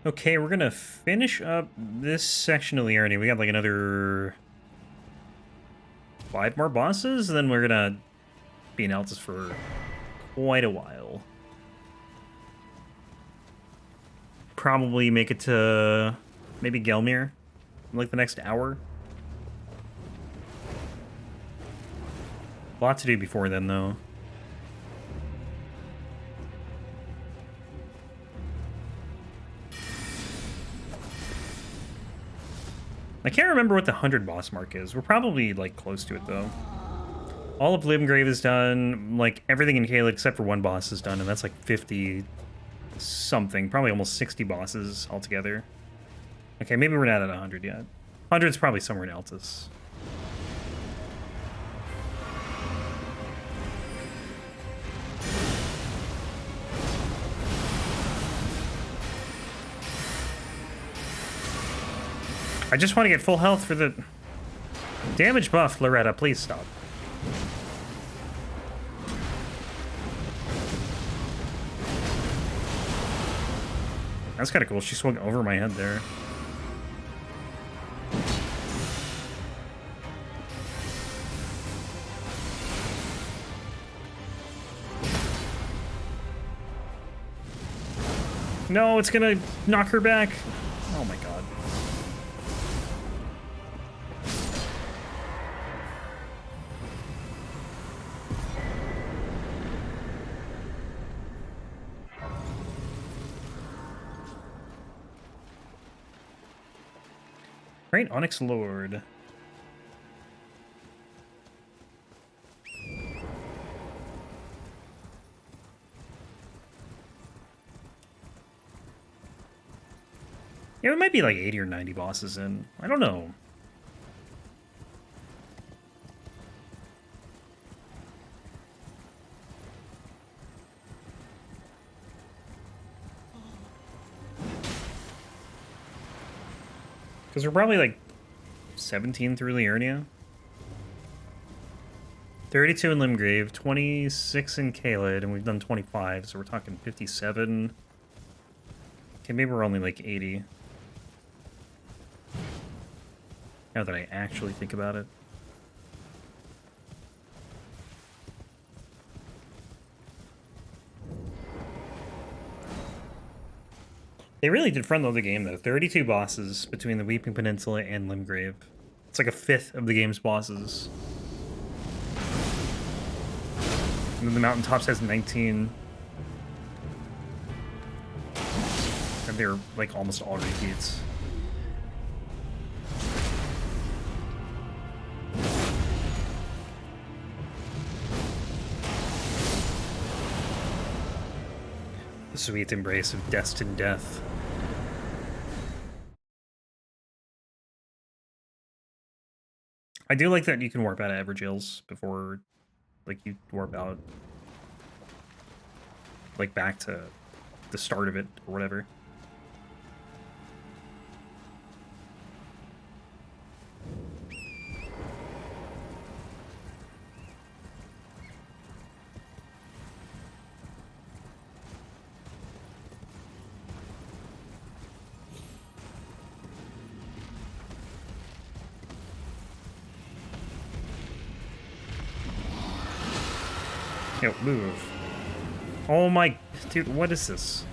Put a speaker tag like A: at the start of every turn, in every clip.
A: Okay, we're gonna finish up this section of the arena. We got like another 5 more bosses, and then we're gonna be in Altus for quite a while. Probably make it to maybe Gelmir in like the next hour. A lot to do before then, though. I can't remember what the 100 boss mark is. We're probably, like, close to it, though. All of Limgrave is done. Like, everything in Caelid except for one boss is done, and that's like 50-something. Probably almost 60 bosses altogether. Okay, maybe we're not at 100 yet. 100's probably somewhere in Altus. I just want to get full health for the damage buff, Loretta. Please stop. That's kind of cool. She swung over my head there. No, it's gonna knock her back. Oh my god. Great Onyx Lord. Yeah, it might be like 80 or 90 bosses in. I don't know. Because we're probably like 17 through Liurnia. 32 in Limgrave, 26 in Caelid, and we've done 25, so we're talking 57. Okay, maybe we're only like 80. Now that I actually think about it. They really did front load the game, though. 32 bosses between the Weeping Peninsula and Limgrave. It's like a fifth of the game's bosses. And then the Mountaintops has 19. And they're like almost all repeats. The sweet embrace of destined death. I do like that you can warp out of Evergaol's before, like, you warp out, like, back to the start of it, or whatever. Yo, move. Oh my... Dude, what is this?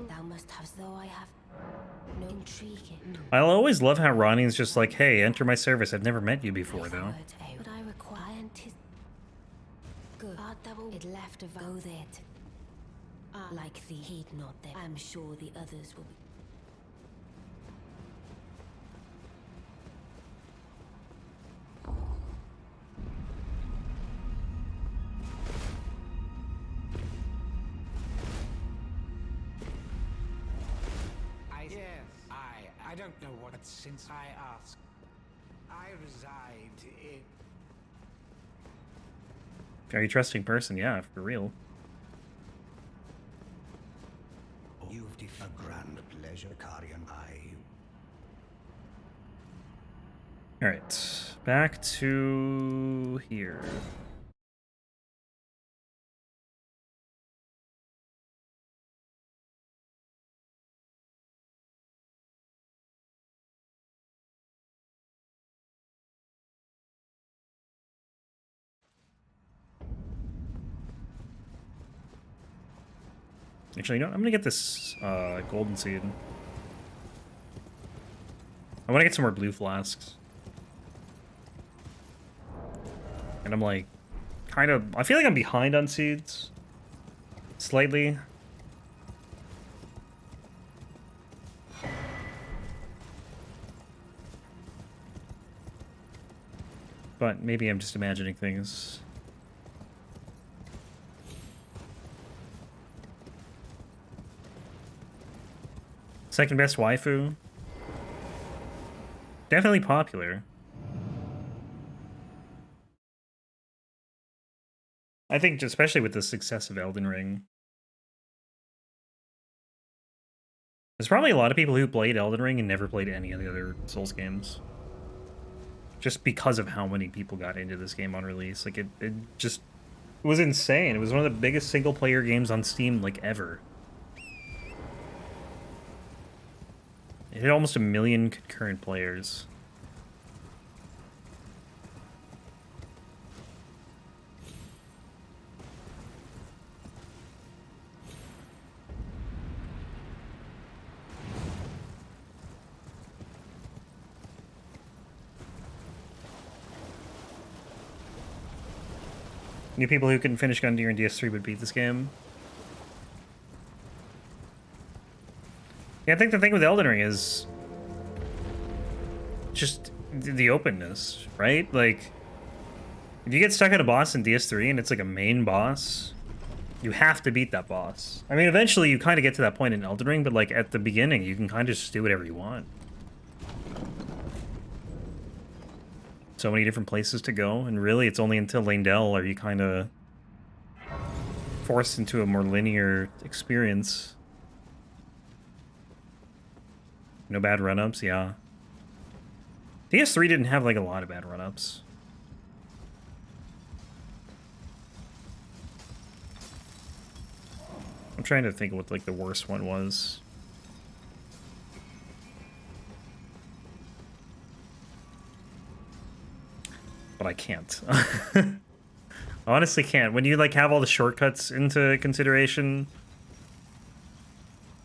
B: Thou must have, though I have no intriguing.
A: I'll always love how Ronnie's just like, hey, enter my service. I've never met you before, though.
B: But I require good. Art double it left of go there. Like thee, heed not there. I'm sure the others will be.
C: don't know what since I ask. I reside in...
A: Very trusting person, yeah, for real.
D: You've defied a grand pleasure, Carian.
A: Alright, back to here. Actually, you know, I'm gonna get this golden seed. I want to get some more blue flasks. And I'm like, kind of, I feel like I'm behind on seeds. Slightly. But maybe I'm just imagining things. Second best waifu. Definitely popular. I think especially with the success of Elden Ring. There's probably a lot of people who played Elden Ring and never played any of the other Souls games. Just because of how many people got into this game on release. Like, it just was insane. It was one of the biggest single-player games on Steam, like, ever. It hit almost 1 million concurrent players. New people who couldn't finish Gundyr and DS3 would beat this game. Yeah, I think the thing with Elden Ring is just the openness, right? Like, if you get stuck at a boss in DS3 and it's like a main boss, you have to beat that boss. I mean, eventually you kind of get to that point in Elden Ring, but like at the beginning, you can kind of just do whatever you want. So many different places to go, and really it's only until Leyndell are you kind of forced into a more linear experience. No bad run-ups, yeah. DS3 didn't have like a lot of bad run-ups. I'm trying to think what like the worst one was. But I can't. I honestly can't. When you like have all the shortcuts into consideration,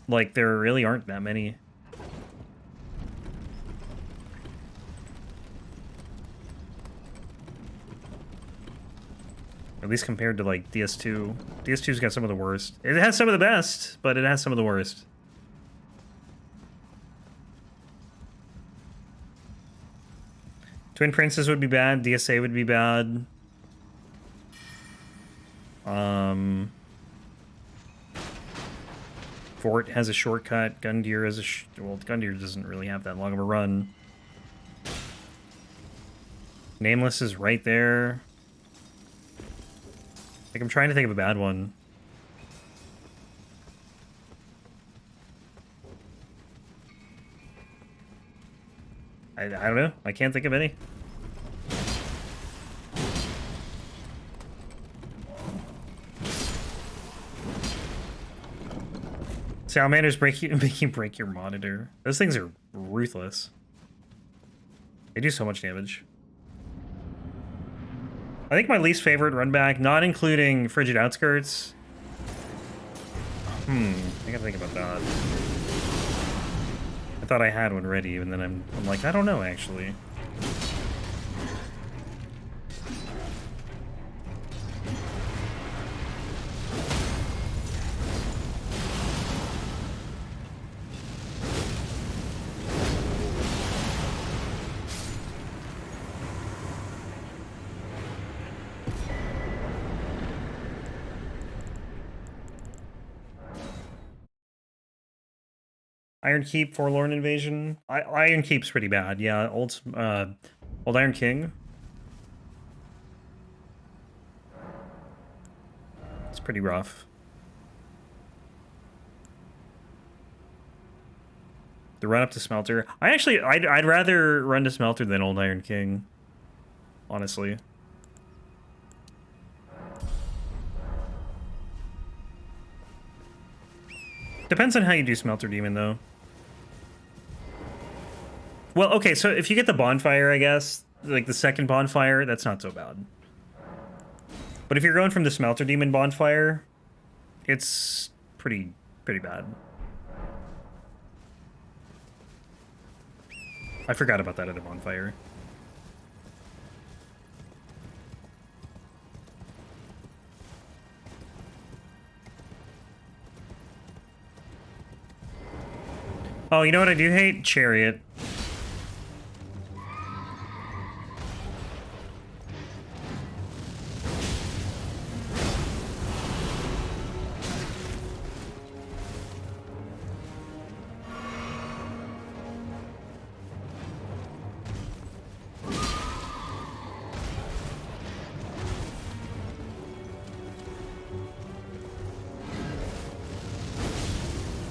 A: like there really aren't that many. At least compared to like DS2. DS2's got some of the worst. It has some of the best, but it has some of the worst. Twin Princes would be bad. DSA would be bad. Fort has a shortcut. Gundyr has a well, Gundyr doesn't really have that long of a run. Nameless is right there. Like, I'm trying to think of a bad one. I don't know. I can't think of any. Salamanders make you break your monitor. Those things are ruthless. They do so much damage. I think my least favorite run back, not including Frigid Outskirts. I gotta think about that. I thought I had one ready, and then I'm like, I don't know, actually. Iron Keep, Forlorn Invasion. Iron Keep's pretty bad. Yeah, old Iron King. It's pretty rough. The run up to Smelter. I'd rather run to Smelter than Old Iron King. Honestly. Depends on how you do Smelter Demon, though. Well, okay, so if you get the bonfire, I guess, like the second bonfire, that's not so bad. But if you're going from the Smelter Demon bonfire, it's pretty bad. I forgot about that other bonfire. Oh, you know what I do hate? Chariot.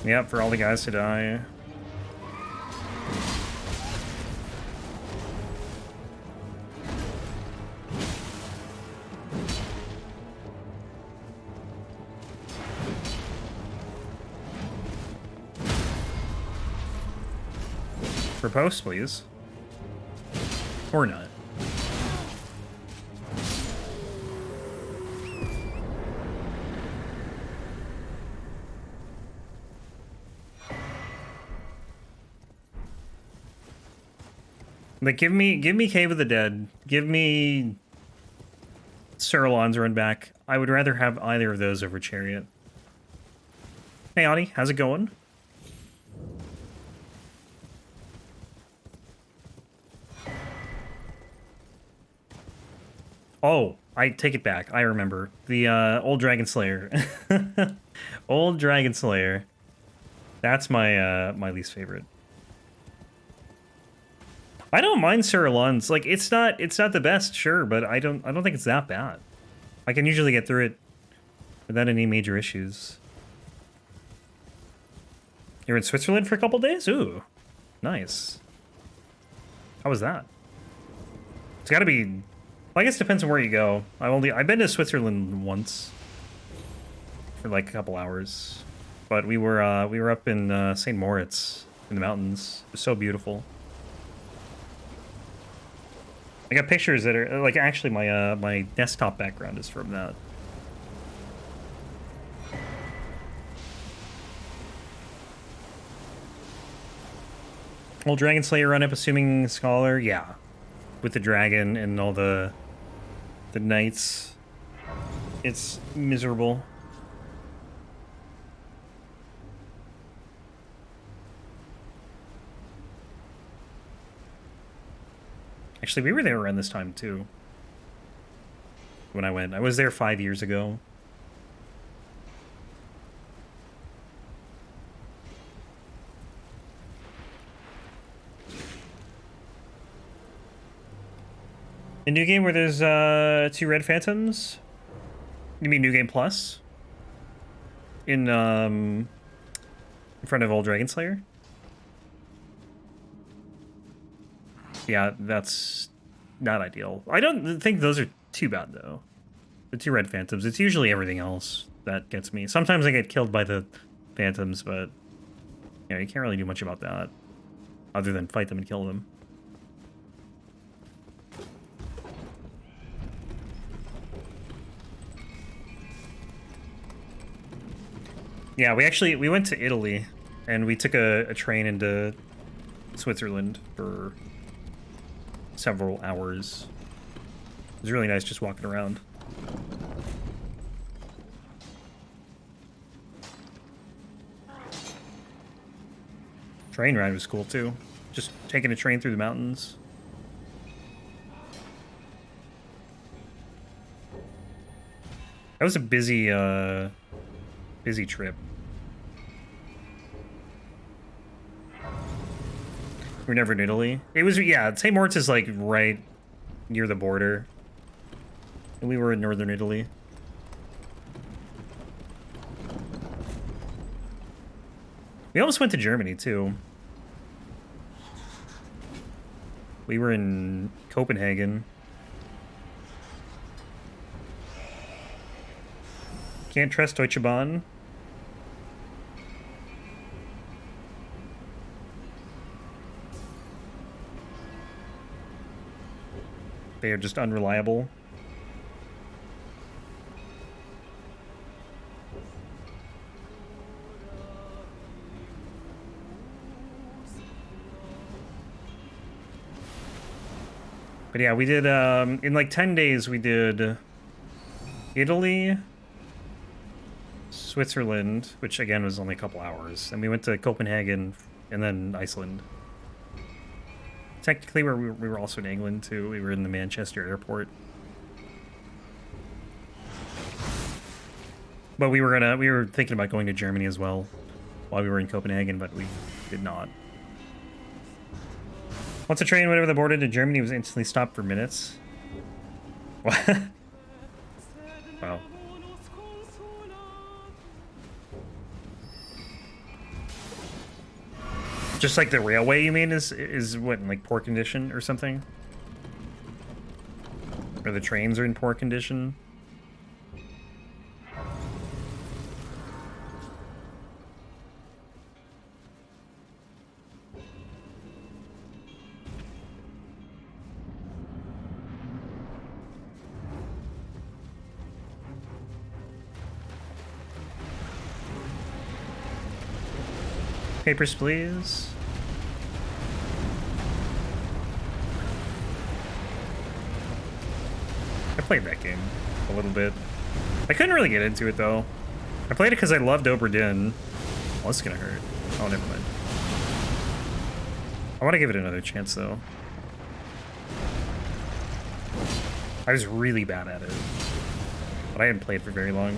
A: Yep, for all the guys to die. Propose, please. Or not. Like, give me Cave of the Dead. Give me Sirloin's Run Back. I would rather have either of those over Chariot. Hey, Ani, how's it going? Oh, I take it back. I remember. The Old Dragon Slayer. Old Dragon Slayer. That's my my least favorite. I don't mind Sirloin's. Like, it's not the best, sure, but I don't think it's that bad. I can usually get through it without any major issues. You're in Switzerland for a couple days? Ooh, nice. How was that? It's got to be. Well, I guess it depends on where you go. I've been to Switzerland once for like a couple hours, but we were up in St. Moritz in the mountains. It was so beautiful. I got pictures that are like actually my my desktop background is from that. Old Dragon Slayer run up, assuming Scholar, yeah, with the dragon and all the knights. It's miserable. Actually, we were there around this time, too. When I went. I was there 5 years ago. A new game where there's 2 red phantoms? You mean New Game Plus? In front of Old Dragon Slayer? Yeah, that's not ideal. I don't think those are too bad, though. The 2 red phantoms. It's usually everything else that gets me. Sometimes I get killed by the phantoms, but you can't really do much about that. Other than fight them and kill them. Yeah, we went to Italy, and we took a train into Switzerland for several hours. It was really nice just walking around. Train ride was cool too. Just taking a train through the mountains. That was a busy busy trip. We're never in Italy. It was, yeah, St. Moritz is like right near the border. And we were in northern Italy. We almost went to Germany too. We were in Copenhagen. Can't trust Deutsche Bahn. They are just unreliable. But yeah, we did, in like 10 days, we did Italy, Switzerland, which again was only a couple hours. And we went to Copenhagen and then Iceland. Technically, we were also in England too. We were in the Manchester airport. But we were thinking about going to Germany as well while we were in Copenhagen, but we did not. Once a train went over the border to Germany, it was instantly stopped for minutes. What? Wow. Just like the railway, you mean, is what, in like poor condition or something? Or the trains are in poor condition? Papers, please. I played that game a little bit. I couldn't really get into it, though. I played it because I loved Obra Dinn. Oh, this is gonna hurt. Oh, never mind. I want to give it another chance, though. I was really bad at it. But I hadn't played for very long.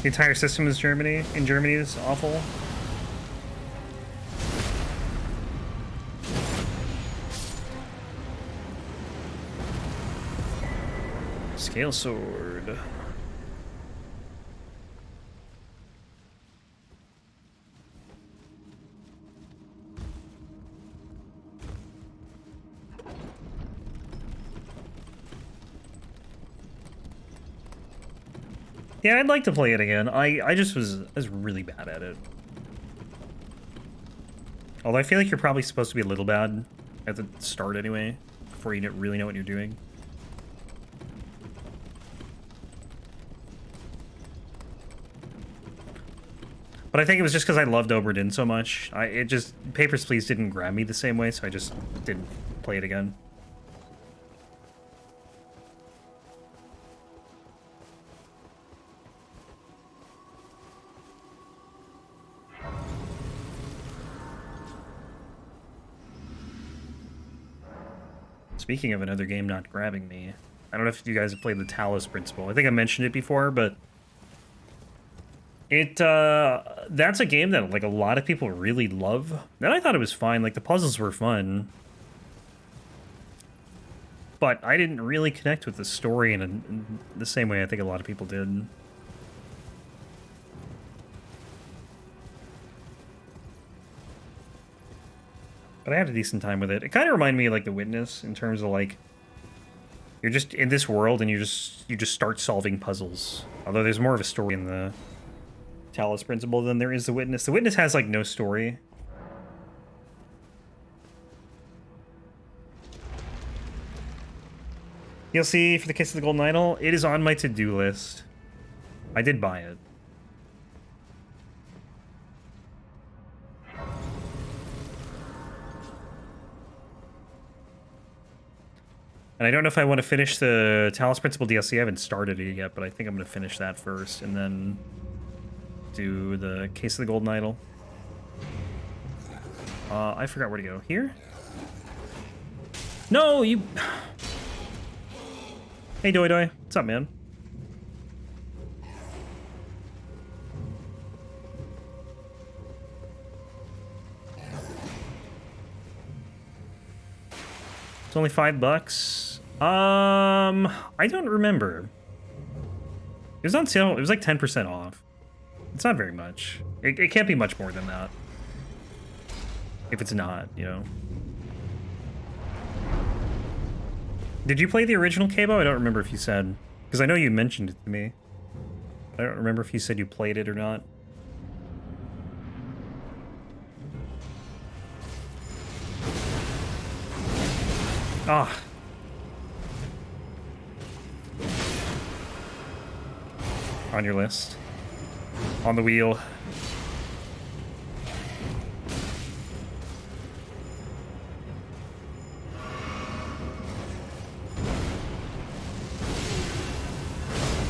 A: The entire system is Germany. In Germany is awful. Scale sword. Yeah, I'd like to play it again. I was really bad at it. Although I feel like you're probably supposed to be a little bad at the start anyway, before you really know what you're doing. But I think it was just because I loved Obra Dinn so much. Papers, Please didn't grab me the same way, so I just didn't play it again. Speaking of another game not grabbing me, I don't know if you guys have played the Talos Principle. I think I mentioned it before, but that's a game that like a lot of people really love. And I thought it was fine. Like the puzzles were fun, but I didn't really connect with the story in the same way I think a lot of people did. But I had a decent time with it. It kind of reminded me of like The Witness in terms of like you're just in this world and you just start solving puzzles. Although there's more of a story in the Talos Principle than there is The Witness. The Witness has like no story. DLC for the Kiss of the Golden Idol. It is on my to-do list. I did buy it. And I don't know if I want to finish the Talos Principle DLC. I haven't started it yet, but I think I'm going to finish that first and then do the Case of the Golden Idol. I forgot where to go. Here? No, you... Hey, Doi Doi. What's up, man? It's only $5. I don't remember. It was on sale. It was like 10% off. It's not very much. It can't be much more than that. If it's not, you know. Did you play the original Cabo? I don't remember if you said. Because I know you mentioned it to me. I don't remember if you said you played it or not. Ah. On your list. On the wheel.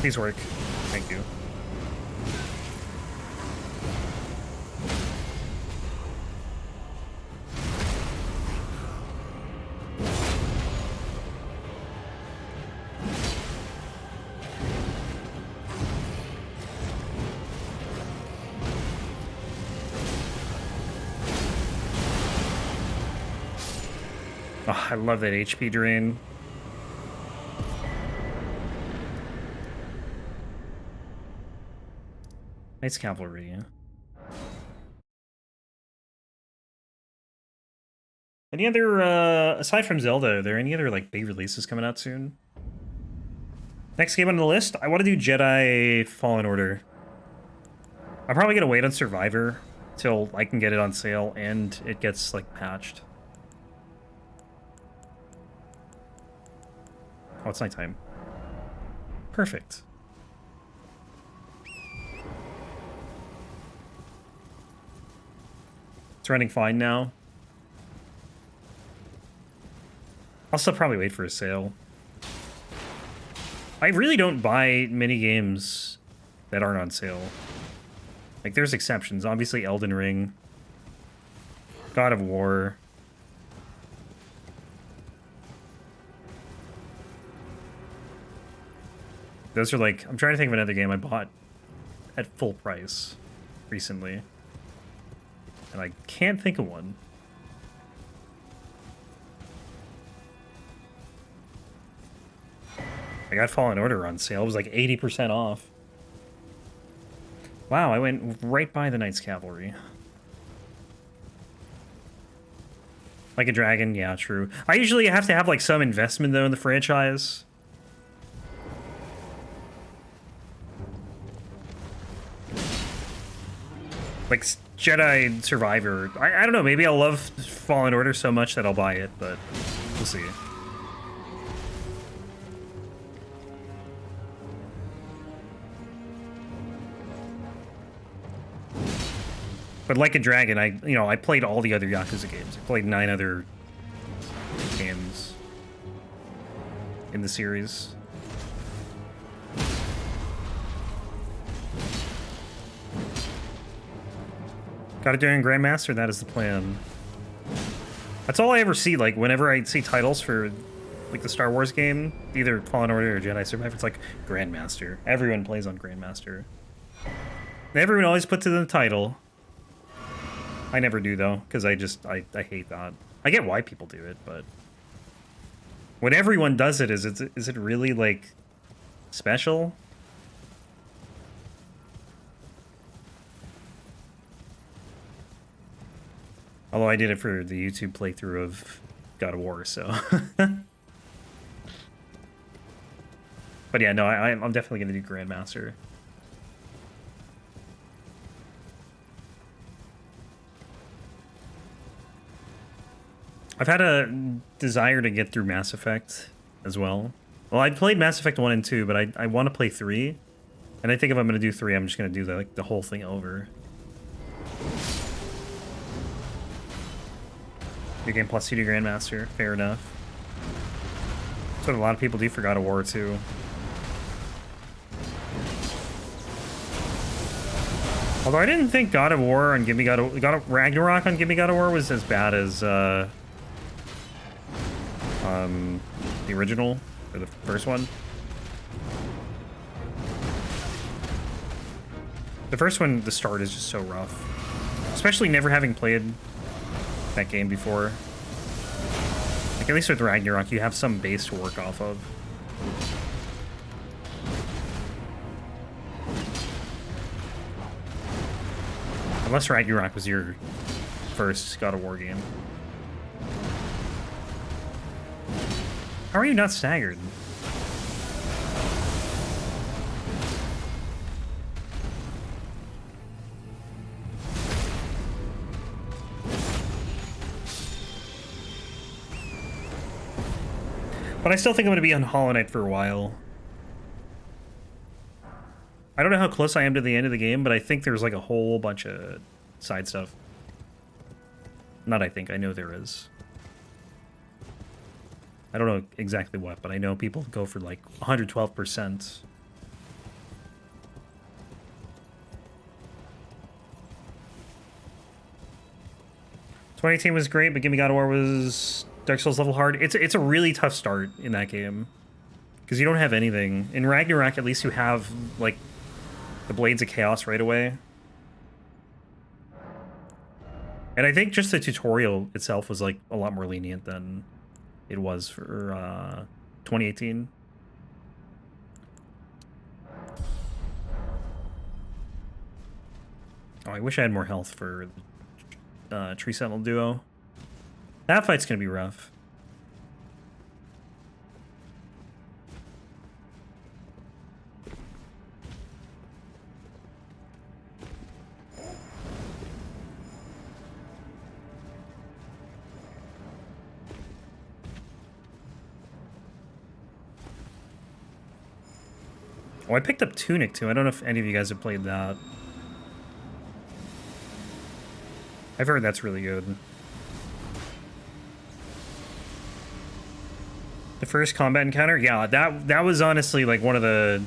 A: Please work. Thank you. Oh, I love that HP drain. Nice Cavalry. Any other, aside from Zelda, are there any other, like, big releases coming out soon? Next game on the list, I want to do Jedi Fallen Order. I'm probably going to wait on Survivor till I can get it on sale and it gets, like, patched. Oh, it's nighttime. Perfect. It's running fine now. I'll still probably wait for a sale. I really don't buy many games that aren't on sale. Like, there's exceptions. Obviously, Elden Ring. God of War. Those are like... I'm trying to think of another game I bought at full price recently. And I can't think of one. I got Fallen Order on sale. It was like 80% off. Wow, I went right by the Knights Cavalry. Like a Dragon, yeah, true. I usually have to have like some investment though in the franchise. Like Jedi Survivor. I don't know, maybe I'll love Fallen Order so much that I'll buy it, but we'll see. But like a Dragon, I played all the other Yakuza games. I played 9 other games in the series. Got it doing Grandmaster, that is the plan. That's all I ever see, like, whenever I see titles for, like, the Star Wars game, either Fallen Order or Jedi Survivor, it's like, Grandmaster. Everyone plays on Grandmaster. Everyone always puts it in the title. I never do, though, because I hate that. I get why people do it, but... when everyone does it, is it really, like, special? Although I did it for the YouTube playthrough of God of War, so... But yeah, no, I'm definitely going to do Grandmaster. I've had a desire to get through Mass Effect as well. Well, I played Mass Effect 1 and 2, but I want to play 3. And I think if I'm going to do 3, I'm just going to do the whole thing over. Your game plus CD Grandmaster, fair enough. That's what a lot of people do for God of War too. Although I didn't think God of War on Gimme God of Ragnarok on Gimme God of War was as bad as the original, or the first one. The first one, the start is just so rough. Especially never having played that game before. Like, At least with Ragnarok, you have some base to work off of. Unless Ragnarok was your first God of War game. How are you not staggered? But I still think I'm going to be on Hollow Knight for a while. I don't know how close I am to the end of the game, but I think there's like a whole bunch of side stuff. Not I think, I know there is. I don't know exactly what, but I know people go for like 112%. 2018 was great, but Gimme God of War was Dark Souls level hard. It's a really tough start in that game. Because you don't have anything. In Ragnarok, at least you have, like, the Blades of Chaos right away. And I think just the tutorial itself was, like, a lot more lenient than it was for 2018. Oh, I wish I had more health for Tree Sentinel Duo. That fight's gonna be rough. Oh, I picked up Tunic too. I don't know if any of you guys have played that. I've heard that's really good. The first combat encounter? Yeah, that was honestly like one of the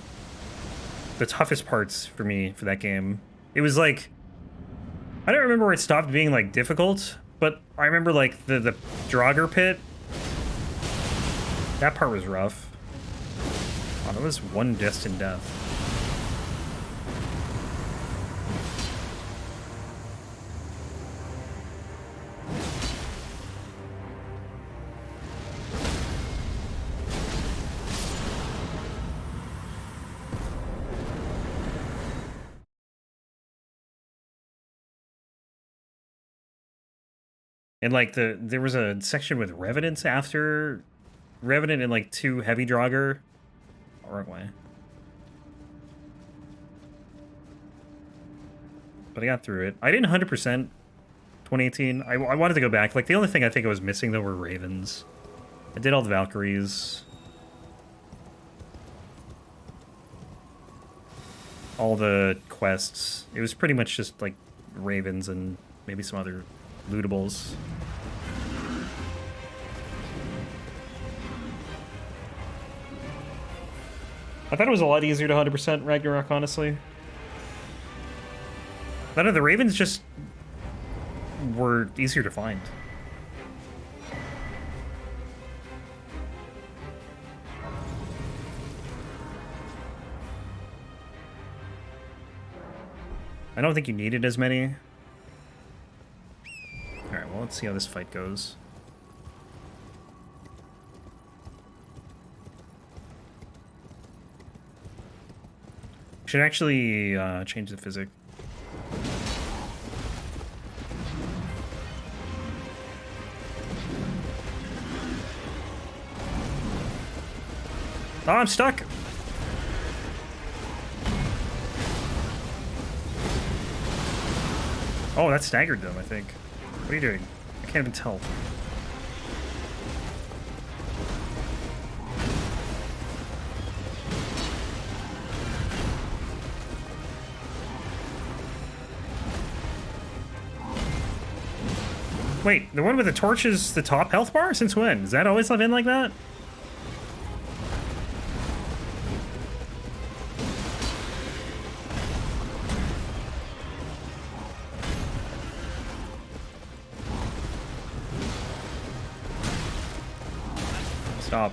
A: toughest parts for me for that game. It was like, I don't remember where it stopped being like difficult, but I remember like the Draugr pit. That part was rough. Oh, that was one destined death. And like there was a section with Revenants after Revenant and like 2 heavy Draugr. Oh, wrong way. But I got through it. I didn't 100% 2018. I wanted to go back. Like the only thing I think I was missing though were Ravens. I did all the Valkyries. All the quests. It was pretty much just like Ravens and maybe some other lootables. I thought it was a lot easier to 100% Ragnarok, honestly. None of the Ravens just were easier to find. I don't think you needed as many. Alright, well, let's see how this fight goes. Should actually change the physics. Oh, I'm stuck! Oh, that staggered them, I think. What are you doing? I can't even tell. Wait, the one with the torch is the top health bar? Since when? Does that always been like that? Stop.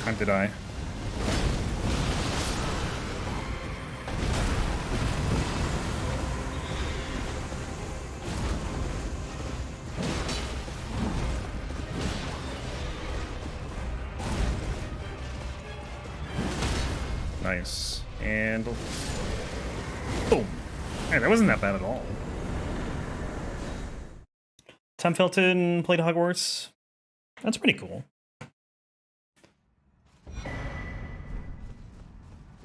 A: Time to die. Nice. And boom. Hey, that wasn't that bad at all. Tom Felton played Hogwarts. That's pretty cool.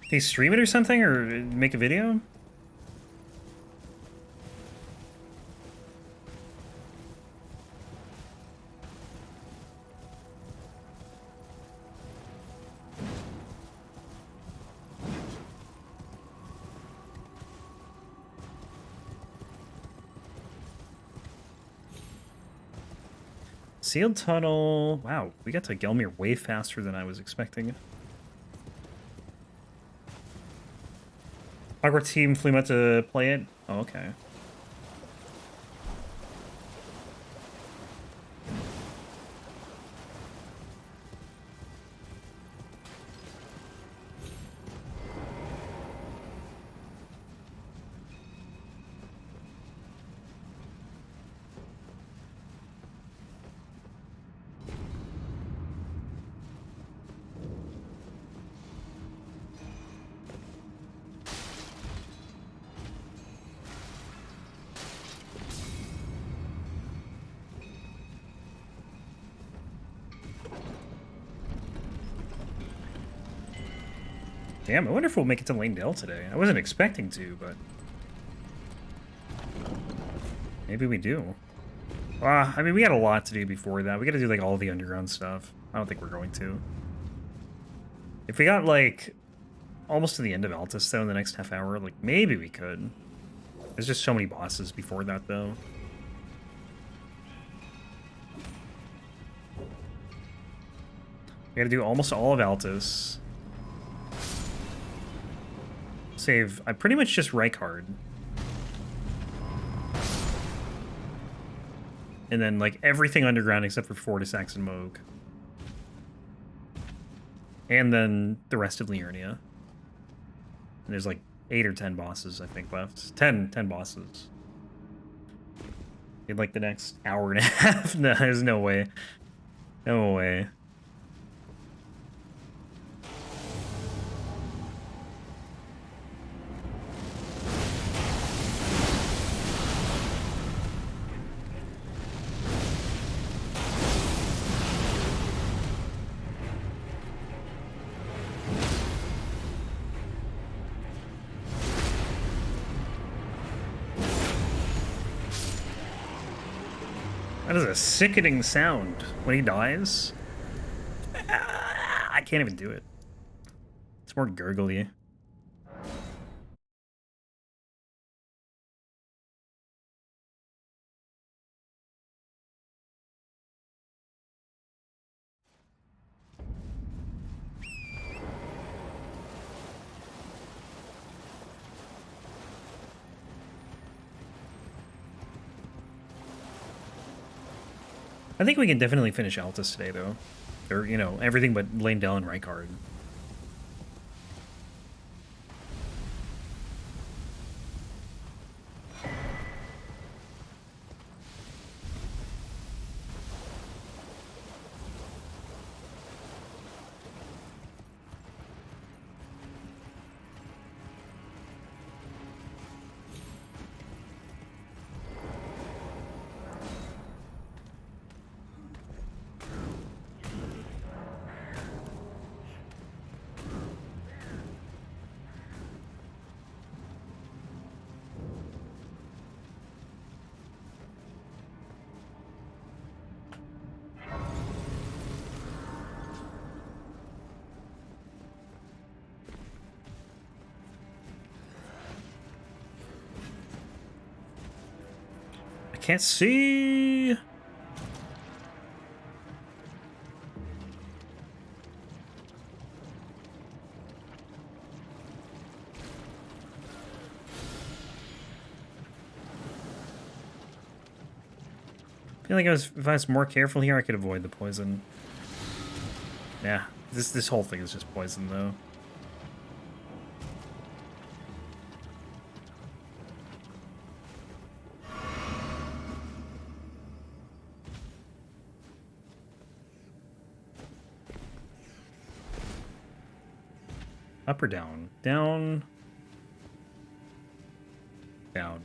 A: Did he stream it or something, or make a video? Sealed tunnel. Wow, we got to Gelmir way faster than I was expecting. Hogwarts team flew out to play it? Oh, okay. Damn, I wonder if we'll make it to Lane Dell today. I wasn't expecting to, but maybe we do. I mean, we had a lot to do before that. We got to do like all the underground stuff. I don't think we're going to. If we got like almost to the end of Altus though in the next half hour, like maybe we could. There's just so many bosses before that though. We got to do almost all of Altus. Save. I pretty much just Rykard. And then, like, everything underground except for Fortisax and Moog. And then the rest of Liurnia. And there's, like, 8 or 10 bosses, I think, left. 10 bosses. In, like, the next hour and a half? No, there's no way. No way. That is a sickening sound when he dies. I can't even do it. It's more gurgly. I think we can definitely finish Altus today, though. Or, you know, everything but Lane Dell and Rykard. Can't see. I feel like if I was more careful here, I could avoid the poison. Yeah, this whole thing is just poison, though. Up or down? Down. Down.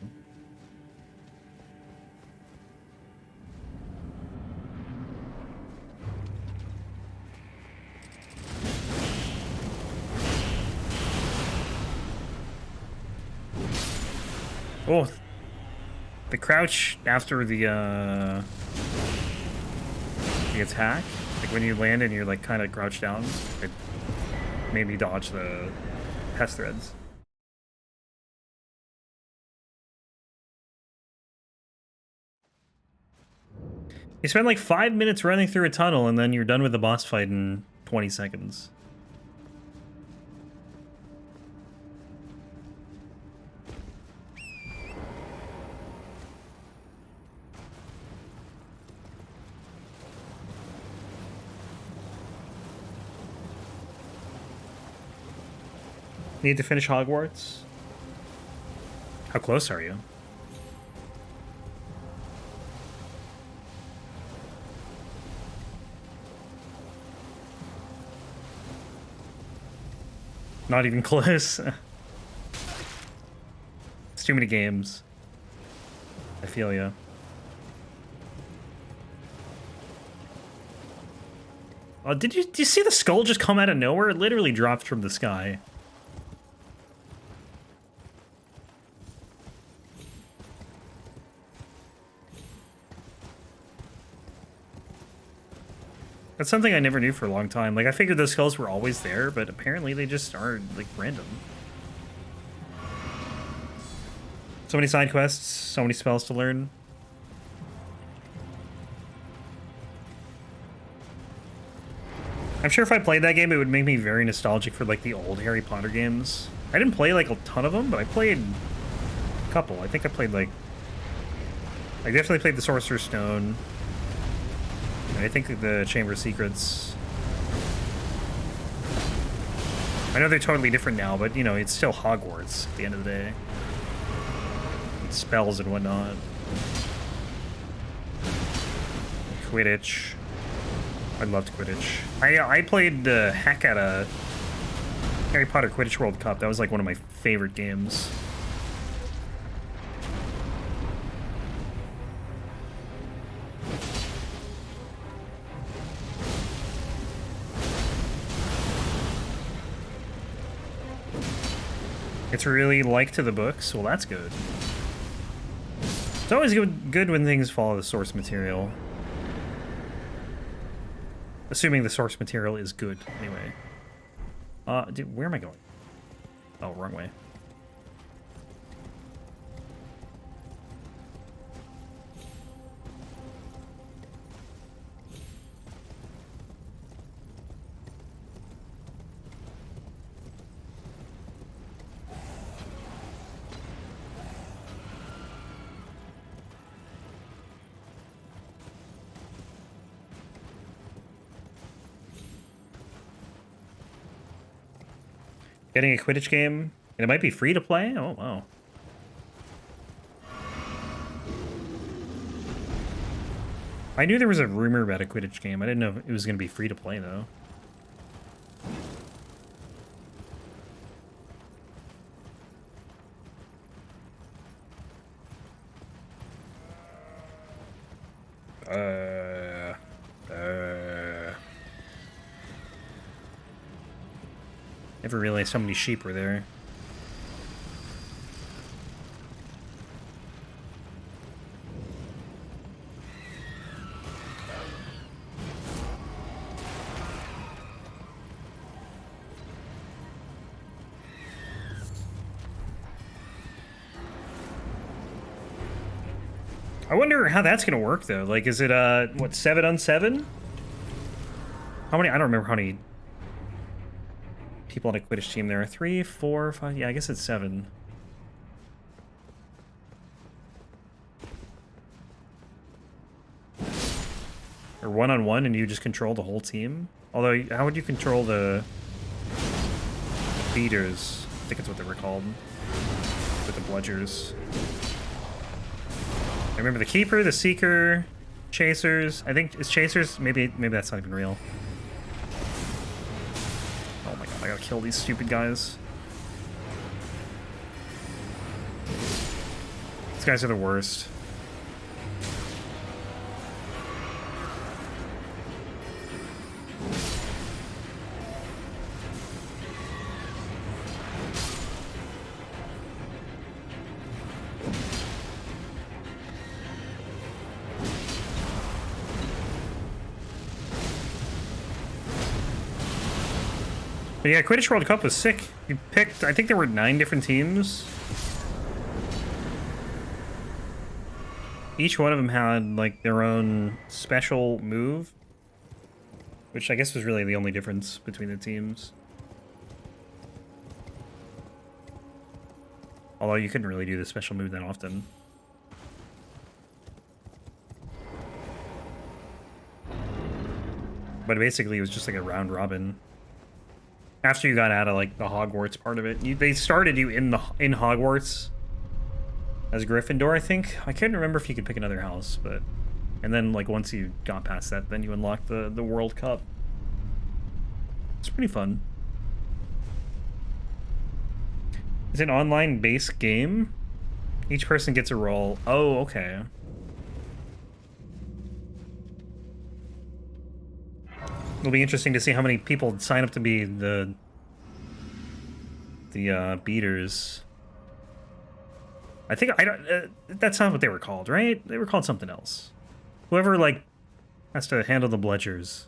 A: Oh, the crouch after the attack, like when you land and you're like kind of crouched down, it made me dodge the pest threads. You spend like 5 minutes running through a tunnel and then you're done with the boss fight in 20 seconds. Need to finish Hogwarts? How close are you? Not even close. It's too many games. I feel ya. Oh, did you see the skull just come out of nowhere? It literally dropped from the sky. That's something I never knew for a long time. Like, I figured those skulls were always there, but apparently they just are, like, random. So many side quests, so many spells to learn. I'm sure if I played that game, it would make me very nostalgic for, like, the old Harry Potter games. I didn't play, like, a ton of them, but I played a couple. I think I played, like... I definitely played the Sorcerer's Stone. I think the Chamber of Secrets. I know they're totally different now, but, you know, it's still Hogwarts at the end of the day. And spells and whatnot. Quidditch. I loved Quidditch. I played the heck out of Harry Potter Quidditch World Cup. That was, like, one of my favorite games. It's really like to the books. Well, that's good. It's always good when things follow the source material. Assuming the source material is good, anyway. Dude, where am I going? Oh, wrong way. Getting a Quidditch game, and it might be free to play? Oh, wow. I knew there was a rumor about a Quidditch game. I didn't know if it was going to be free to play, though. Never realized how many sheep were there. I wonder how that's gonna work though. Like, is it what, 7 on 7? How many? I don't remember how many people on a Quidditch team there are. 3, 4, 5. Yeah, I guess it's 7. Or one-on-one and you just control the whole team? Although, how would you control the beaters? I think that's what they were called. With the bludgers. I remember the Keeper, the Seeker, Chasers. I think it's Chasers. Maybe that's not even real. Oh my god, I gotta kill these stupid guys. These guys are the worst. But yeah, Quidditch World Cup was sick. You picked, I think there were 9 different teams. Each one of them had, like, their own special move. Which I guess was really the only difference between the teams. Although you couldn't really do the special move that often. But basically it was just like a round robin. After you got out of like the Hogwarts part of it, they started you in Hogwarts as Gryffindor, I think. I can't remember if you could pick another house, but and then like once you got past that, then you unlocked the World Cup. It's pretty fun. It's an online-based game. Each person gets a role. Oh, okay. It'll be interesting to see how many people sign up to be the beaters. I think that's not what they were called, right? They were called something else. Whoever like has to handle the bludgers.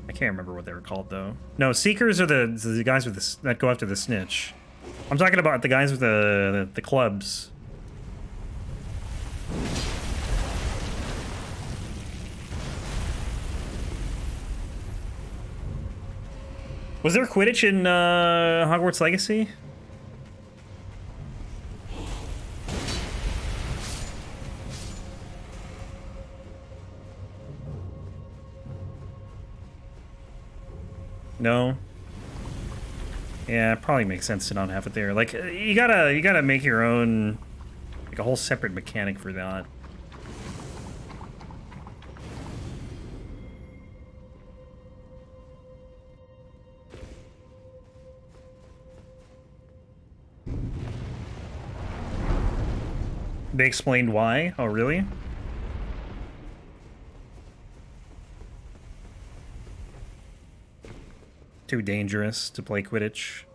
A: I can't remember what they were called though. No, Seekers are the guys with that go after the snitch. I'm talking about the guys with the clubs. Was there Quidditch in Hogwarts Legacy? No. Yeah, it probably makes sense to not have it there. Like you gotta make your own, like a whole separate mechanic for that. They explained why? Oh, really? Too dangerous to play Quidditch.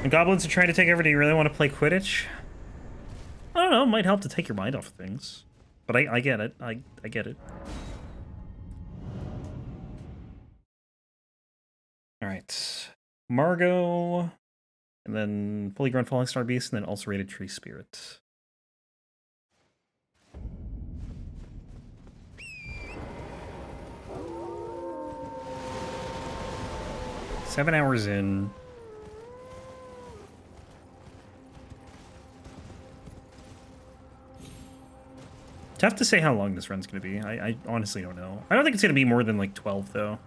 A: And goblins are trying to take over. Do you really want to play Quidditch? I don't know. It might help to take your mind off of things. But I get it. I get it. All right. Margot. And then fully grown Fallingstar Beast. And then ulcerated Tree Spirit. Seven hours in. Tough to say how long this run's going to be. I honestly don't know. I don't think it's going to be more than like 12, though.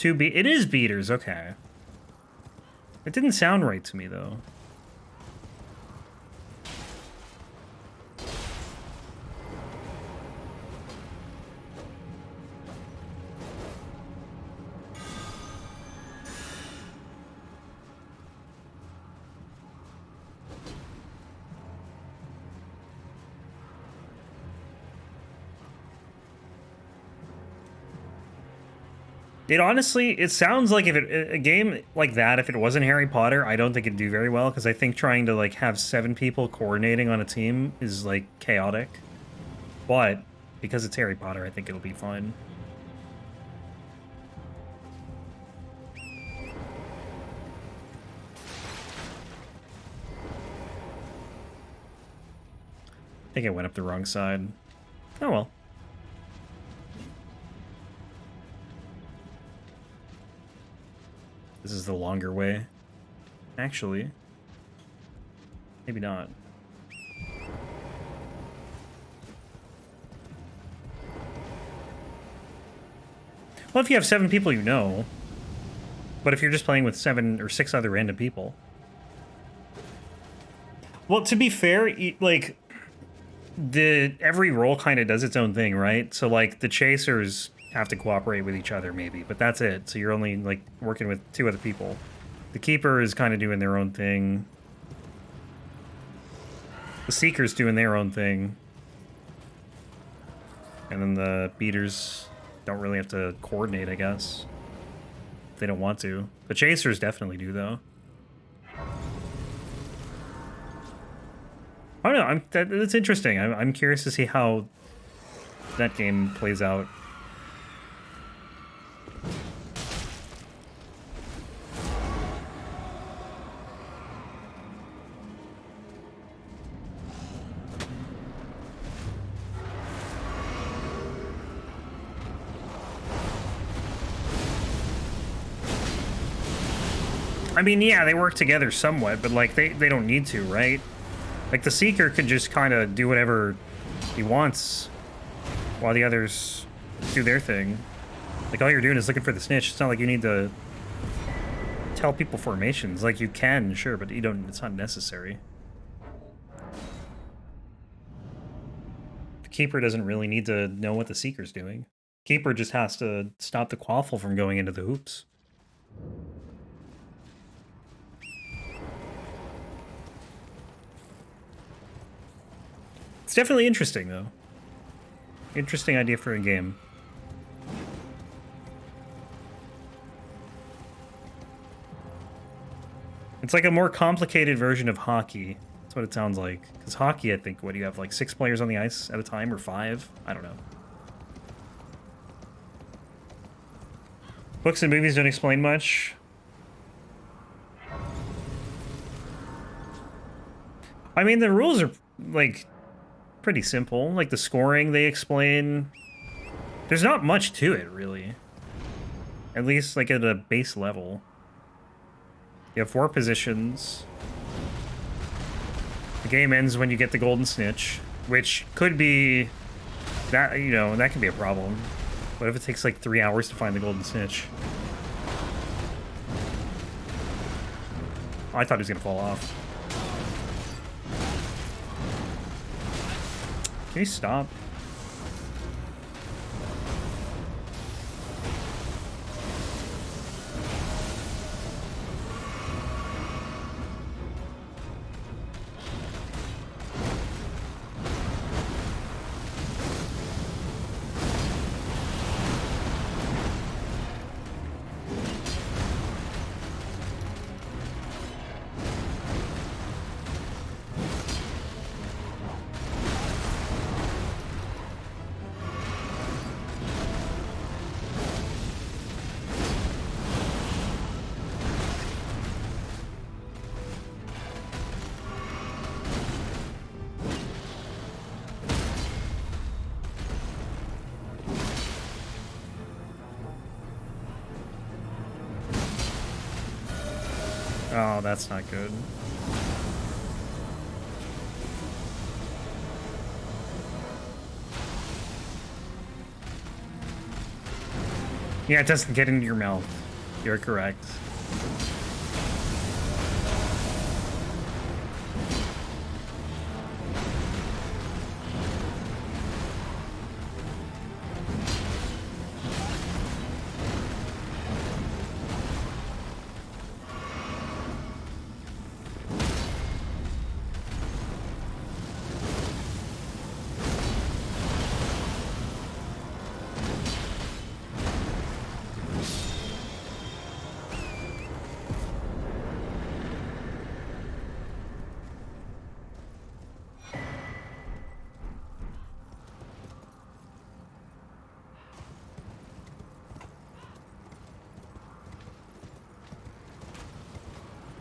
A: It is beaters, okay. It didn't sound right to me, though. It honestly, it sounds like if a game like that, if it wasn't Harry Potter, I don't think it'd do very well, because I think trying to like have 7 people coordinating on a team is like chaotic. But because it's Harry Potter, I think it'll be fun. I think I went up the wrong side. Oh well. This is the longer way. Actually. Maybe not. Well, if you have 7 people, you know. But if you're just playing with 7 or 6 other random people. Well, to be fair, like, every role kind of does its own thing, right? So, like, the chasers have to cooperate with each other, maybe, but that's it. So you're only, like, working with 2 other people. The keeper is kind of doing their own thing. The seeker's doing their own thing. And then the beaters don't really have to coordinate, I guess. If they don't want to. The chasers definitely do, though. I don't know. That's interesting. I'm curious to see how that game plays out. I mean, yeah, they work together somewhat, but like they don't need to, right? Like the Seeker could just kind of do whatever he wants while the others do their thing. Like all you're doing is looking for the snitch. It's not like you need to tell people formations. Like you can, sure, but you don't. It's not necessary. The Keeper doesn't really need to know what the Seeker's doing. Keeper just has to stop the Quaffle from going into the hoops. It's definitely interesting, though. Interesting idea for a game. It's like a more complicated version of hockey. That's what it sounds like. Because hockey, I think, what do you have, like 6 players on the ice at a time, or 5? I don't know. Books and movies don't explain much. I mean, the rules are, like, pretty simple. Like, the scoring, they explain. There's not much to it, really. At least, like, at a base level. You have 4 positions. The game ends when you get the golden snitch, which could be... that, you know, that could be a problem. What if it takes, like, 3 hours to find the golden snitch? Oh, I thought he was gonna fall off. Can you stop? Oh, that's not good. Yeah, it doesn't get into your mouth. You're correct.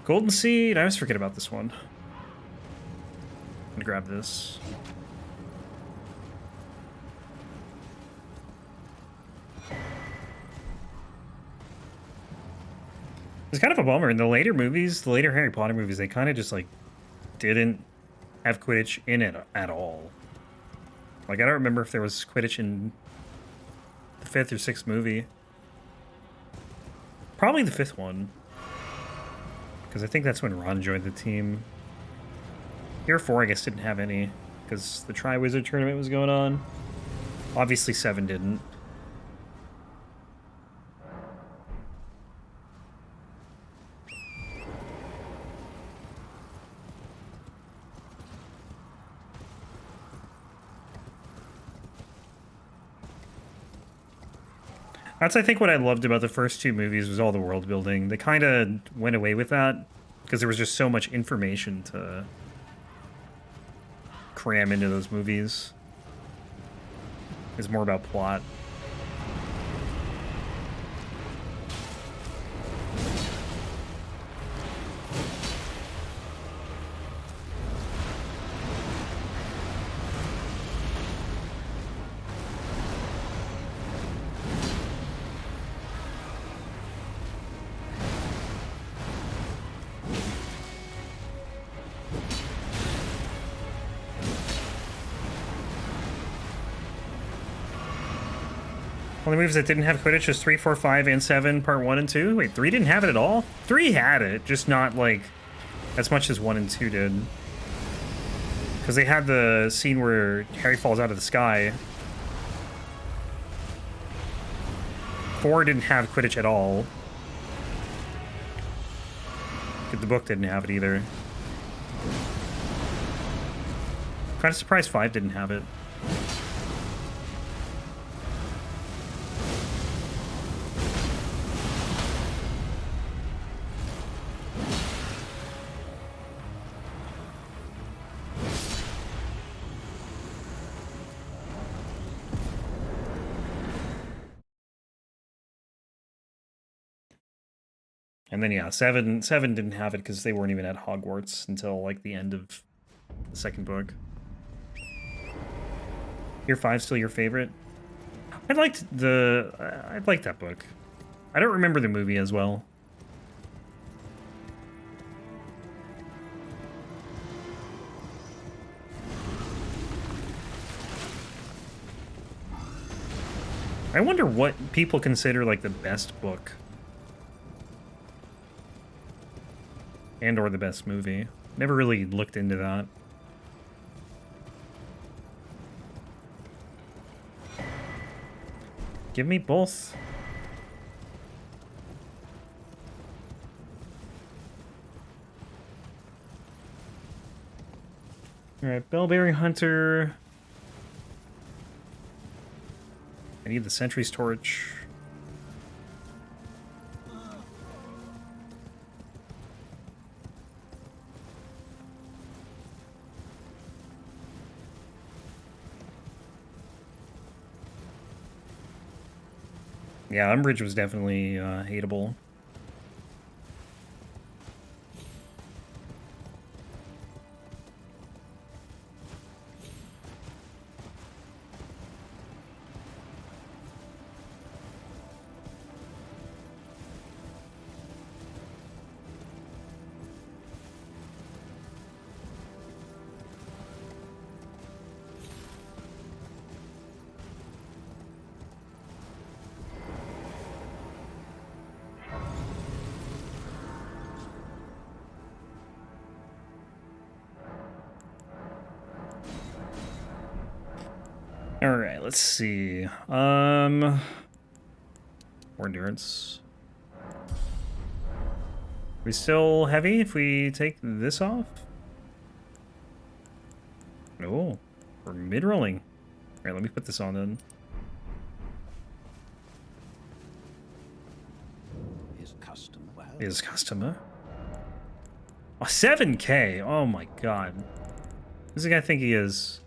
A: Golden Seed. I always forget about this one. I'm gonna grab this. It's kind of a bummer. In the later movies, the later Harry Potter movies, they kind of just like didn't have Quidditch in it at all. Like I don't remember if there was Quidditch in the 5th or 6th movie. Probably the 5th one. Because I think that's when Ron joined the team. Year 4, I guess, didn't have any. Because the Triwizard Tournament was going on. Obviously 7 didn't. That's, I think, what I loved about the first 2 movies was all the world building. They kind of went away with that because there was just so much information to cram into those movies. It's more about plot. Only movies that didn't have Quidditch was 3, 4, 5, and 7, part 1 and 2. Wait, 3 didn't have it at all? 3 had it, just not, like, as much as 1 and 2 did. Because they had the scene where Harry falls out of the sky. 4 didn't have Quidditch at all. The book didn't have it either. Kind of surprised 5 didn't have it. And then, yeah, 7 didn't have it because they weren't even at Hogwarts until, like, the end of the 2nd book. Year 5 still your favorite? I liked that book. I don't remember the movie as well. I wonder what people consider, like, the best book. And or the best movie. Never really looked into that. Give me both. Alright, Bellberry Hunter. I need the Sentry's Torch. Yeah, Umbridge was definitely hateable. All right, let's see. More endurance. We still heavy if we take this off? No, we're mid-rolling. All right, let me put this on then.
D: His custom well.
A: His customer. Oh, 7K. Oh my god. Who's the guy think he is?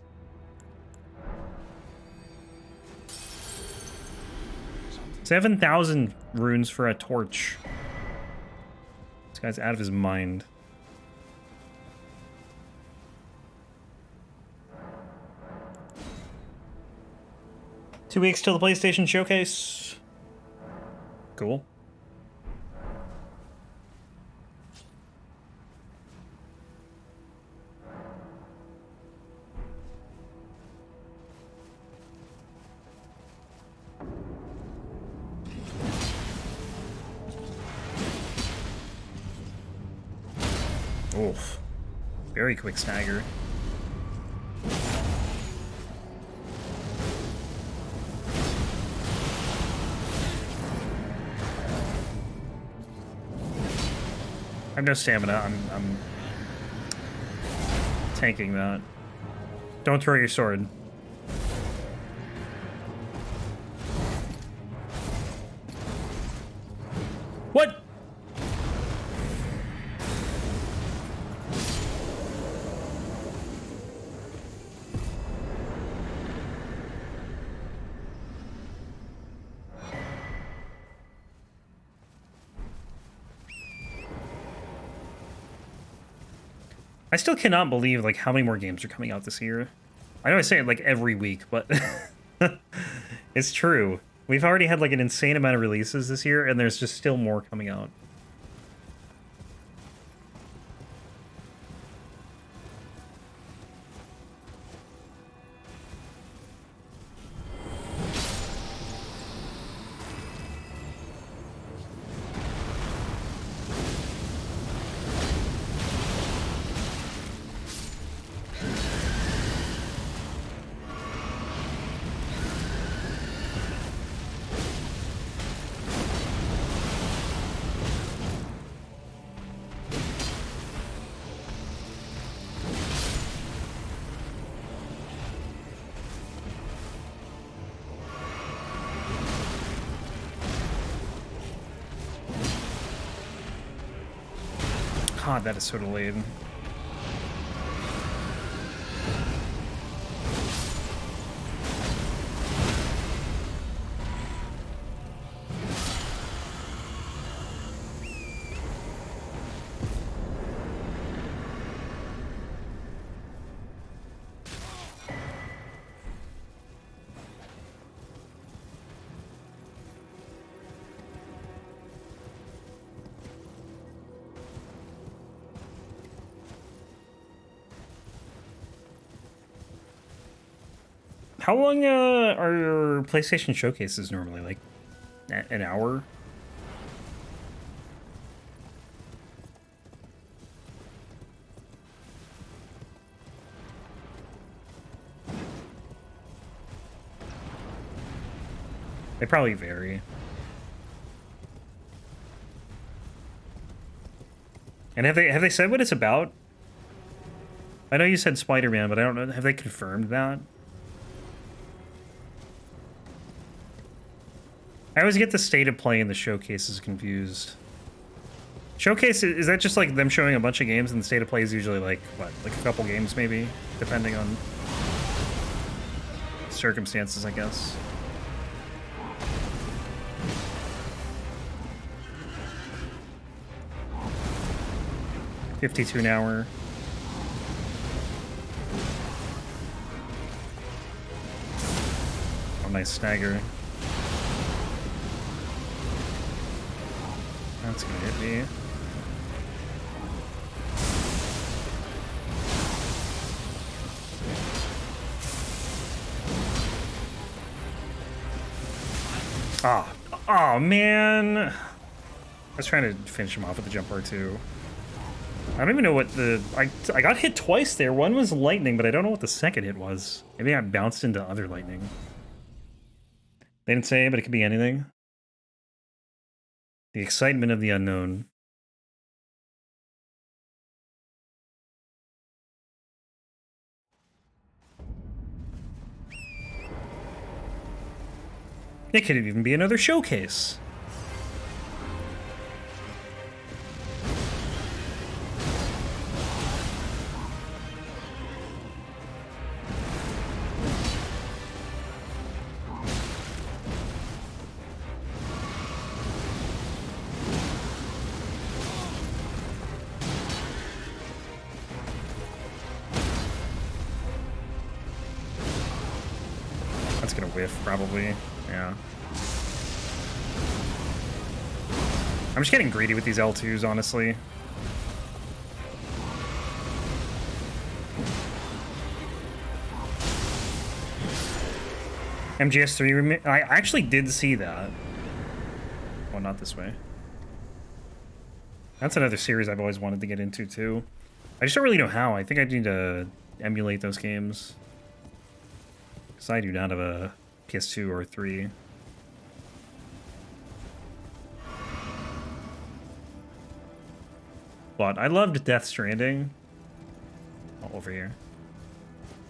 A: $7,000 runes for a torch. guy's out of his mind. Two weeks till the PlayStation Showcase. Cool. Oof. Very quick stagger. I have no stamina. I'm tanking that. Don't throw your sword. What? I still cannot believe like how many more games are coming out this year. I know I say it like every week, but it's true. We've already had like an insane amount of releases this year, and there's just still more coming out. God, that is so delayed. How long are your PlayStation showcases normally? Like an hour? They probably vary. And have they said what it's about? I know you said Spider-Man, but I don't know. Have they confirmed that? I always get the state of play and the showcases confused. Showcase, is that just like them showing a bunch of games, and the state of play is usually like, what, like a couple games maybe? Depending on circumstances, I guess. $52 an hour. Oh, nice stagger. That's gonna hit me. Ah, oh man! I was trying to finish him off with the jump R2. I don't even know what the... I got hit twice there. One was lightning, but I don't know what the second hit was. Maybe I bounced into other lightning. They didn't say, but it could be anything. The excitement of the unknown. It could even be another showcase. whiff, probably. Yeah. I'm just getting greedy with these L2s, honestly. MGS3, I actually did see that. Oh, not this way. That's another series I've always wanted to get into, too. I just don't really know how. I think I need to emulate those games. Because I do not have a PS2 or 3. But I loved Death Stranding. Oh, over here.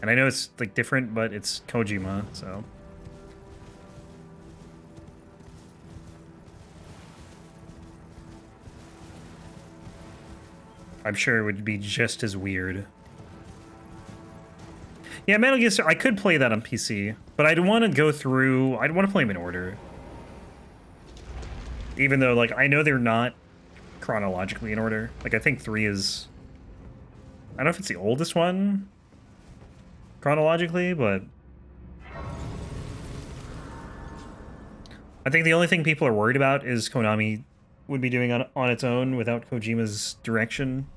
A: And I know it's like different, but it's Kojima, so. I'm sure it would be just as weird. Yeah, Metal Gear Solid, I could play that on PC, but I'd want to go through, I'd want to play them in order. Even though, like, I know they're not chronologically in order. Like, I think 3 is, I don't know if it's the oldest one chronologically, but I think the only thing people are worried about is Konami would be doing on its own without Kojima's direction.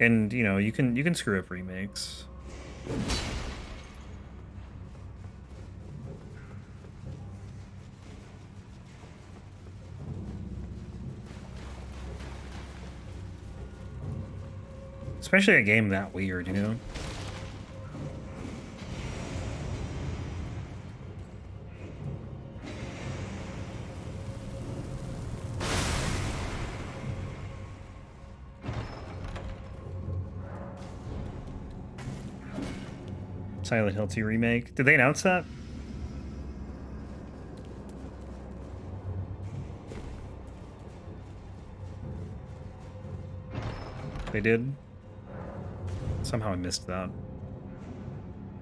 A: And, you know, you can screw up remakes. Especially a game that weird, you know? Silent Hill 2 remake. Did they announce that? They did? Somehow I missed that.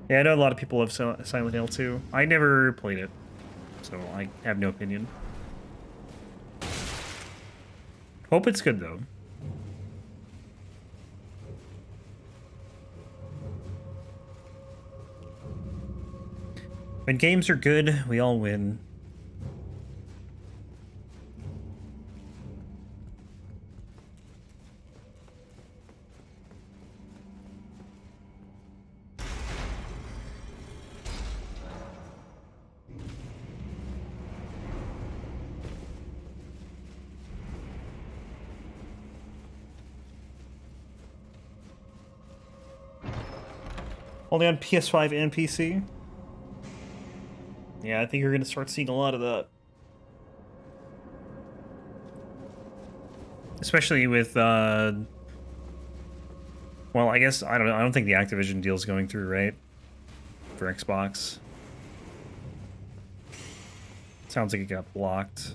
A: Yeah, I know a lot of people love Silent Hill 2. I never played it, so I have no opinion. Hope it's good, though. When games are good, we all win. Only on PS5 and PC? Yeah, I think you're going to start seeing a lot of that. Especially with, well, I guess, I don't know, I don't think the Activision deal's going through, right? For Xbox. Sounds like it got blocked.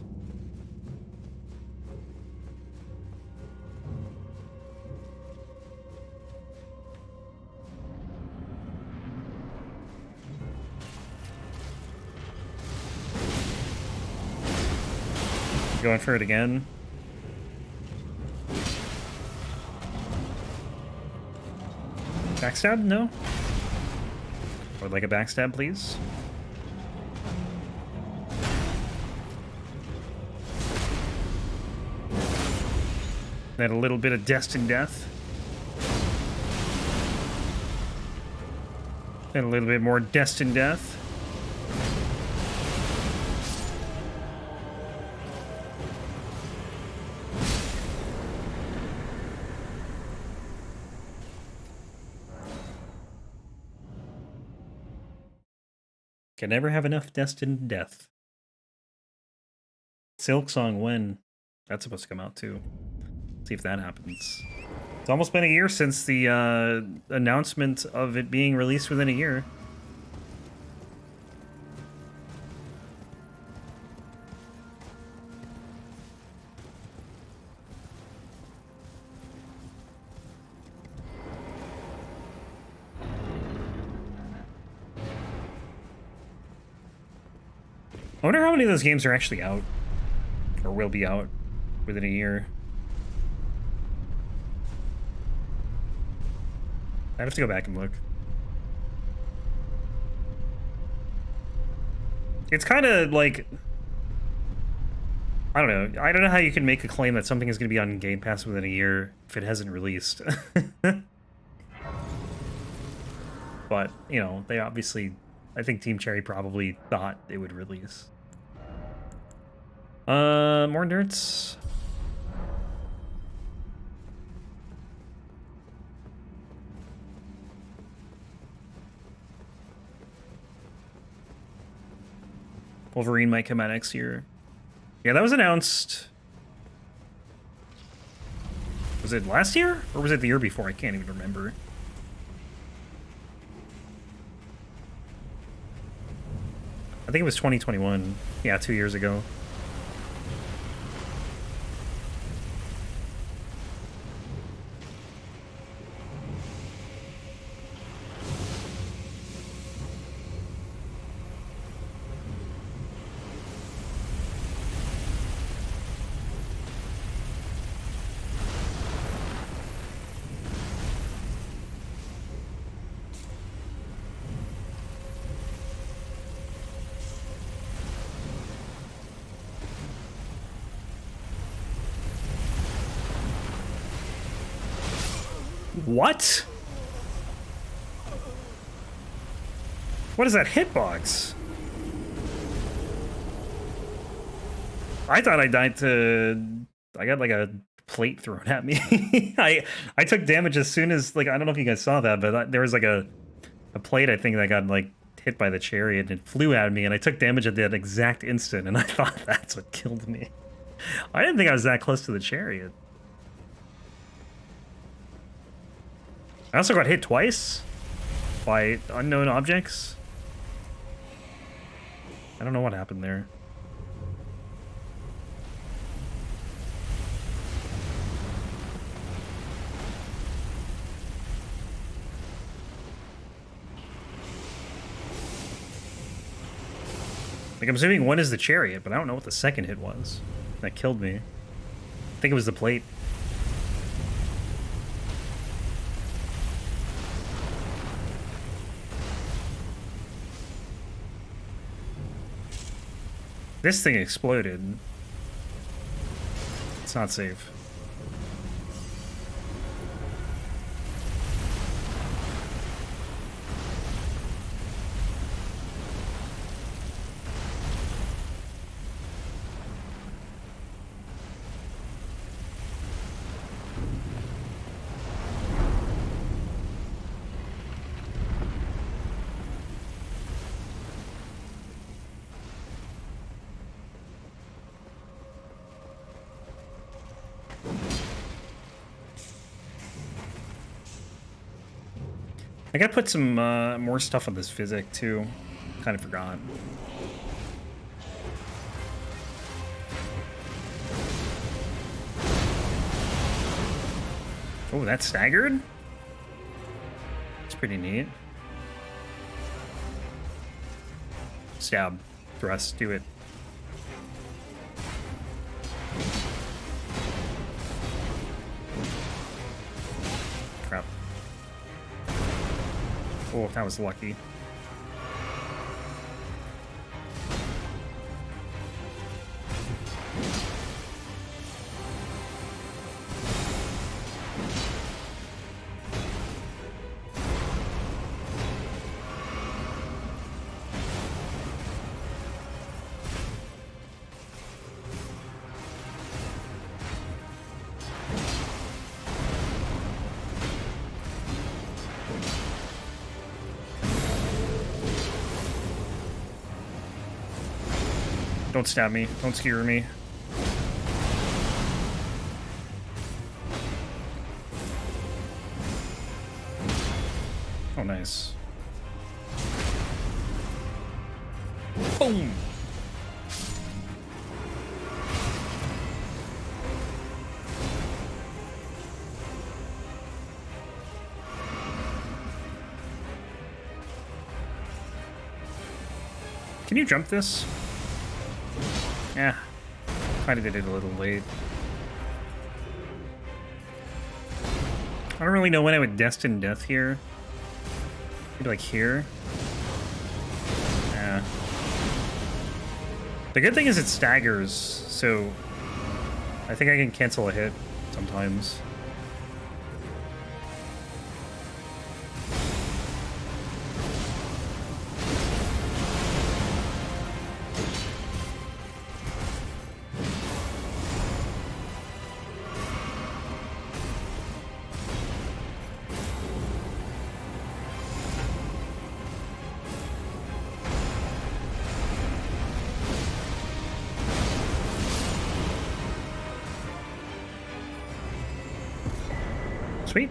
A: Going for it again. Backstab? No? I would like a backstab, please. Then a little bit of destined death. And a little bit more destined death. Can never have enough destined death. Silk Song, when? That's supposed to come out too. See if that happens. It's almost been a year since the announcement of it being released within a year. I wonder how many of those games are actually out, or will be out within a year. I'd have to go back and look. It's kind of like, I don't know. I don't know how you can make a claim that something is going to be on Game Pass within a year if it hasn't released. But, you know, they obviously, I think Team Cherry probably thought it would release. More nerds. Wolverine might come out next year. Yeah, that was announced. Was it last year? Or was it the year before? I can't even remember. I think it was 2021. Yeah, 2 years ago. What? What is that hitbox? I thought I died to... I got like a plate thrown at me. I took damage as soon as, like, I don't know if you guys saw that, but there was like a plate, I think, that got like hit by the chariot and it flew at me and I took damage at that exact instant and I thought that's what killed me. I didn't think I was that close to the chariot. I also got hit twice by unknown objects. I don't know what happened there. Like, I'm assuming one is the chariot, but I don't know what the second hit was. That killed me. I think it was the plate. This thing exploded. It's not safe. I gotta put some more stuff on this physic too. Kind of forgot. Oh, that's staggered? It's pretty neat. Stab. Thrust. Do it. Crap. Oh, that was lucky. Don't stab me. Don't skewer me. Oh, nice. Boom! Can you jump this? Yeah, kind of did it a little late. I don't really know when I would Destined Death here. Maybe like here. Yeah. The good thing is it staggers, so I think I can cancel a hit sometimes. Sweet.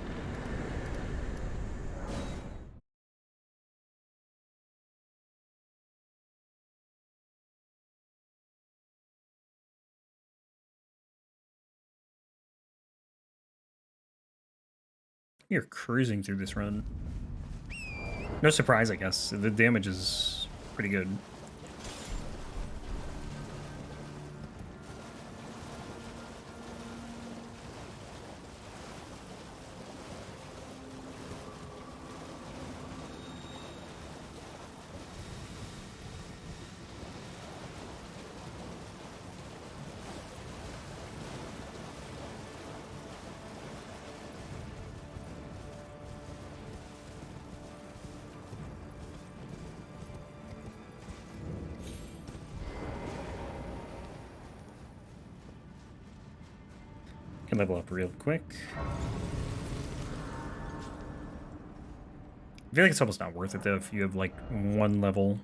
A: You're cruising through this run. No surprise, I guess. The damage is pretty good. Can level up real quick. I feel like it's almost not worth it though if you have like one level